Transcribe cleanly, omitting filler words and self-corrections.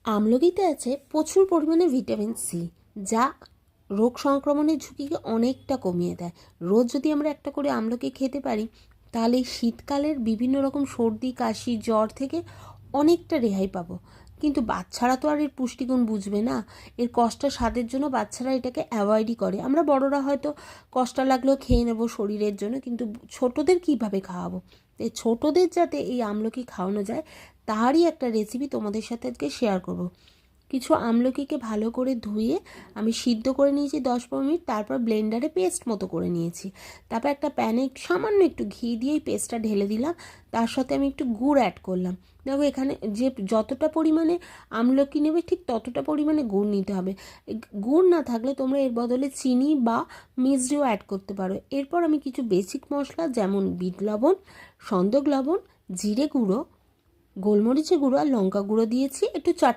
আমলকিতে আছে প্রচুর পরিমাণে ভিটামিন সি, যা রোগ সংক্রমণের ঝুঁকিকে অনেকটা কমিয়ে দেয়। রোজ যদি আমরা একটা করে আমলকি খেতে পারি, তাহলে এই শীতকালের বিভিন্ন রকম সর্দি কাশি জ্বর থেকে অনেকটা রেহাই পাবো। কিন্তু বাচ্চারা তো আর এর পুষ্টিগুণ বুঝবে না। এর কষ্টা স্বাদের জন্য বাচ্চারা এটাকে অ্যাভয়েডই করে। আমরা বড়রা হয়তো কষ্টা লাগলেও খেয়ে নেবো শরীরের জন্য, কিন্তু ছোটদের কিভাবে খাওয়াবো? এই ছোটদের যাতে এই আমলকি খাওয়ানো যায়, তারই একটা রেসিপি তোমাদের সাথে আজকে শেয়ার করব। কিছু আমলকিকে ভালো করে ধুয়ে আমি সিদ্ধ করে নিয়েছি 10-15 মিনিট, তারপর ব্লেন্ডারে পেস্ট মতো করে নিয়েছি। তারপর একটা প্যানে সামান্য একটু ঘি দিয়ে এই পেস্টটা ঢেলে দিলাম। তার সাথে আমি একটু গুড় অ্যাড করলাম। দেখো, এখানে যে যতটা পরিমাণে আমলকি নেবে ঠিক ততটা পরিমাণে গুড় নিতে হবে। গুড় না থাকলে তোমরা এর বদলে চিনি বা মিছরিও অ্যাড করতে পারো। এরপর আমি কিছু বেসিক মশলা যেমন বিট লবণ, সন্দক লবণ, জিরে গুঁড়ো, গোলমরিচের গুঁড়ো আর লঙ্কা গুঁড়ো দিয়েছি, একটু চাট